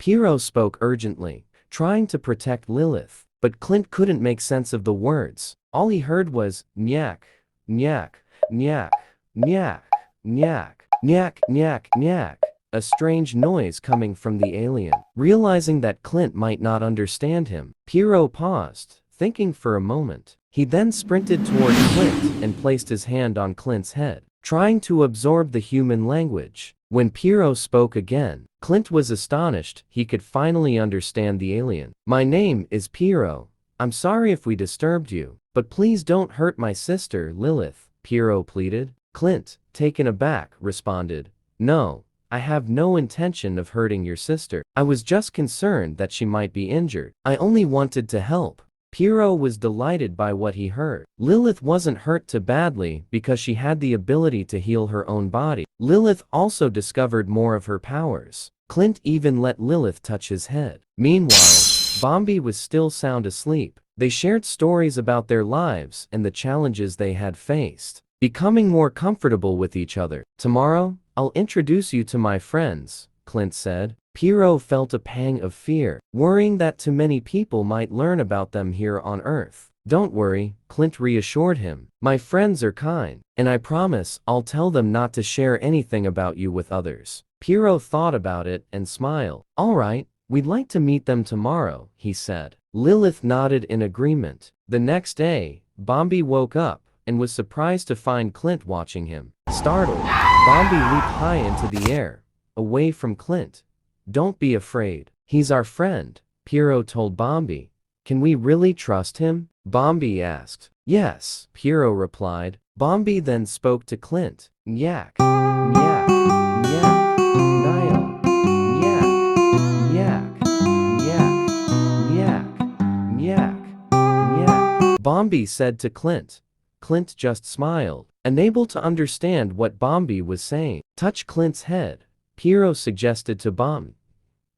Piero spoke urgently, trying to protect Lilith, but Clint couldn't make sense of the words. All he heard was, "Nyak, nyak, nyak, nyak, nyak, nyak, nyak, nyak," a strange noise coming from the alien. Realizing that Clint might not understand him, Piero paused, thinking for a moment. He then sprinted toward Clint and placed his hand on Clint's head, trying to absorb the human language. When Piero spoke again, Clint was astonished he could finally understand the alien. "My name is Piero. I'm sorry if we disturbed you, but please don't hurt my sister, Lilith," Piero pleaded. Clint, taken aback, responded, "No, I have no intention of hurting your sister. I was just concerned that she might be injured. I only wanted to help." Piero was delighted by what he heard. Lilith wasn't hurt too badly because she had the ability to heal her own body. Lilith also discovered more of her powers. Clint even let Lilith touch his head. Meanwhile, Bombi was still sound asleep. They shared stories about their lives and the challenges they had faced, becoming more comfortable with each other. "Tomorrow, I'll introduce you to my friends," Clint said. Piero felt a pang of fear, worrying that too many people might learn about them here on Earth. "Don't worry," Clint reassured him. "My friends are kind, and I promise I'll tell them not to share anything about you with others." Piero thought about it and smiled. "All right, we'd like to meet them tomorrow," he said. Lilith nodded in agreement. The next day, Bombi woke up and was surprised to find Clint watching him. Startled, Bombi leaped high into the air, away from Clint. "Don't be afraid. He's our friend," Piero told Bombi. "Can we really trust him?" Bombi asked. "Yes," Piero replied. Bombi then spoke to Clint. "Nyak, nyak, nyak, Nile, nyak, nyak, nyak, nyak, nyak, nyak," Bombi said to Clint. Clint just smiled, unable to understand what Bombi was saying. "Touch Clint's head," Piero suggested to Bombi.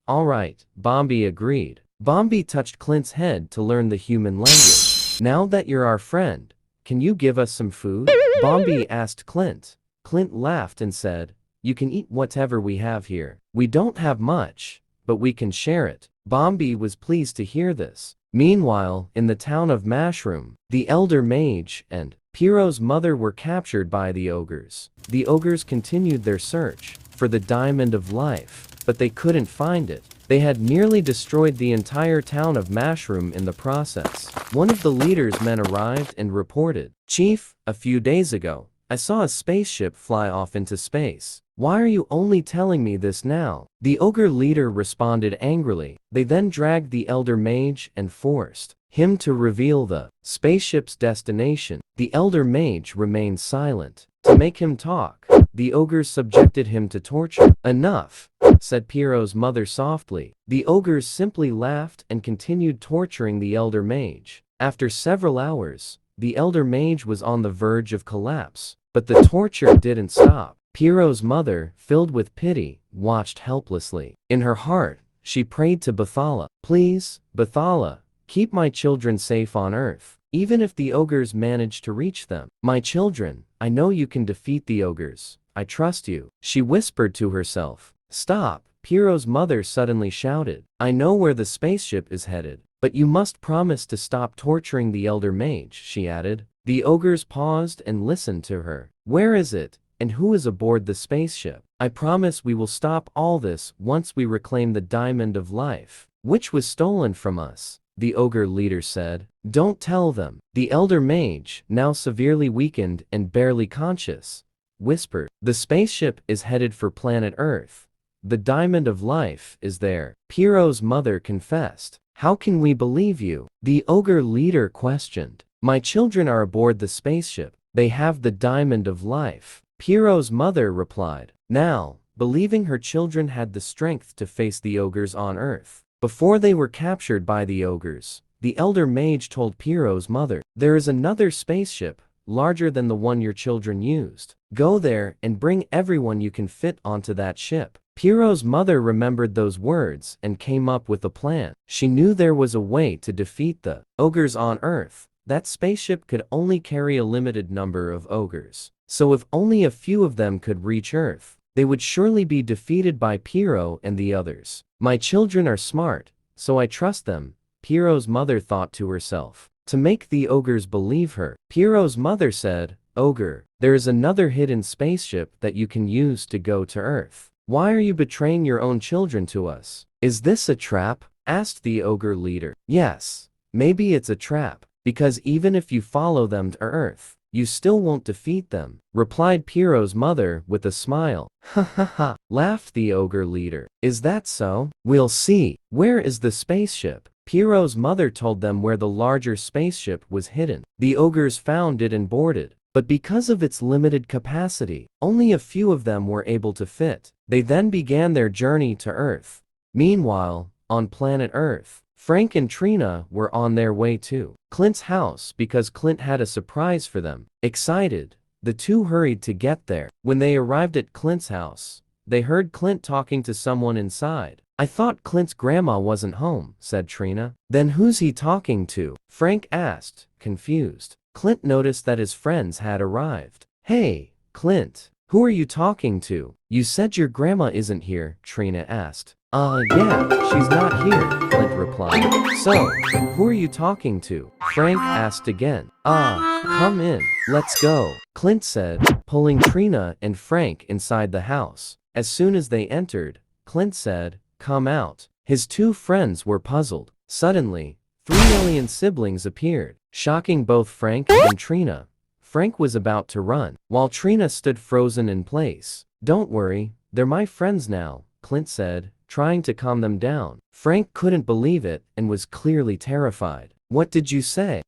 "All right," Bombi agreed. Bombi touched Clint's head to learn the human language. "Now that you're our friend, can you give us some food?" Bombi asked Clint. Clint laughed and said, "You can eat whatever we have here. We don't have much, but we can share it." Bombi was pleased to hear this. Meanwhile, in the town of Mushroom, the elder mage and Piero's mother were captured by the ogres. The ogres continued their search for the Diamond of Life, but they couldn't find it. They had nearly destroyed the entire town of Mushroom in the process. One of the leader's men arrived and reported, "Chief, a few days ago, I saw a spaceship fly off into space. Why are you only telling me this now?" The ogre leader responded angrily. They then dragged the elder mage and forced him to reveal the spaceship's destination. The elder mage remained silent. To make him talk, the ogres subjected him to torture. "Enough," said Piero's mother softly. The ogres simply laughed and continued torturing the elder mage. After several hours, the elder mage was on the verge of collapse, but the torture didn't stop. Piero's mother, filled with pity, watched helplessly. In her heart, she prayed to Bathala. "Please, Bathala, keep my children safe on Earth, even if the ogres manage to reach them. My children, I know you can defeat the ogres. I trust you," she whispered to herself. "Stop," Piero's mother suddenly shouted. "I know where the spaceship is headed, but you must promise to stop torturing the elder mage," she added. The ogres paused and listened to her. "Where is it? And who is aboard the spaceship? I promise we will stop all this once we reclaim the Diamond of Life, which was stolen from us," the ogre leader said. "Don't tell them." The elder mage, now severely weakened and barely conscious, whispered, "The spaceship is headed for planet Earth. The Diamond of Life is there." Piero's mother confessed. "How can we believe you?" the ogre leader questioned. "My children are aboard the spaceship. They have the Diamond of Life," Piero's mother replied. Now, believing her children had the strength to face the ogres on Earth, before they were captured by the ogres, the elder mage told Piero's mother, "There is another spaceship, larger than the one your children used. Go there and bring everyone you can fit onto that ship." Piero's mother remembered those words and came up with a plan. She knew there was a way to defeat the ogres on Earth. That spaceship could only carry a limited number of ogres. So if only a few of them could reach Earth, they would surely be defeated by Piero and the others. My children are smart, so I trust them, Piero's mother thought to herself. To make the ogres believe her, Piero's mother said, "Ogre, there is another hidden spaceship that you can use to go to Earth. Why are you betraying your own children to us? Is this a trap?" asked the ogre leader. "Yes, maybe it's a trap, because even if you follow them to Earth, you still won't defeat them," replied Piero's mother with a smile. "Ha ha ha," laughed the ogre leader. "Is that so? We'll see. Where is the spaceship?" Piero's mother told them where the larger spaceship was hidden. The ogres found it and boarded, but because of its limited capacity, only a few of them were able to fit. They then began their journey to Earth. Meanwhile, on planet Earth, Frank and Trina were on their way to Clint's house because Clint had a surprise for them. Excited, the two hurried to get there. When they arrived at Clint's house, they heard Clint talking to someone inside. "I thought Clint's grandma wasn't home," said Trina. "Then who's he talking to?" Frank asked, confused. Clint noticed that his friends had arrived. "Hey, Clint, who are you talking to? You said your grandma isn't here," Trina asked. Yeah, she's not here," Clint replied. "So, who are you talking to?" Frank asked again. Come in, let's go," Clint said, pulling Trina and Frank inside the house. As soon as they entered, Clint said, "Come out." His two friends were puzzled. Suddenly, 3 alien siblings appeared, shocking both Frank and Trina. Frank was about to run, while Trina stood frozen in place. "Don't worry, they're my friends now," Clint said, trying to calm them down. Frank couldn't believe it and was clearly terrified. "What did you say?"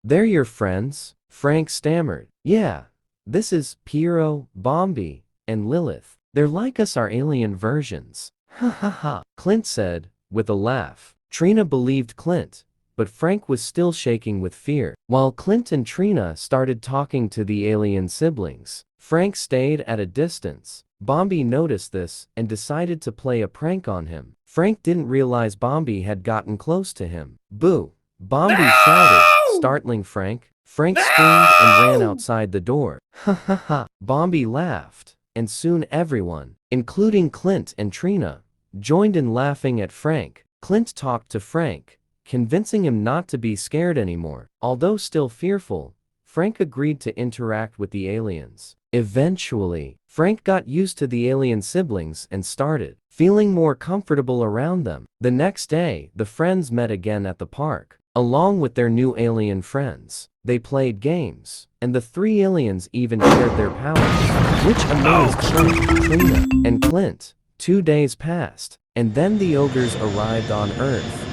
"They're your friends?" Frank stammered. "Yeah, this is Piero, Bombi, and Lilith. They're like us, our alien versions." "Ha ha ha," Clint said, with a laugh. Trina believed Clint, but Frank was still shaking with fear. While Clint and Trina started talking to the alien siblings, Frank stayed at a distance. Bombi noticed this and decided to play a prank on him. Frank didn't realize Bombi had gotten close to him. "Boo!" Bombi shouted, startling Frank. Frank screamed and ran outside the door. "Ha ha ha!" Bombi laughed, and soon everyone, including Clint and Trina, joined in laughing at Frank. Clint talked to Frank, convincing him not to be scared anymore. Although still fearful, Frank agreed to interact with the aliens. Eventually, Frank got used to the alien siblings and started feeling more comfortable around them. The next day, the friends met again at the park. Along with their new alien friends, they played games, and the 3 aliens even shared their powers, which amazed Frank, Trina, and Clint. 2 days passed, and then the ogres arrived on Earth.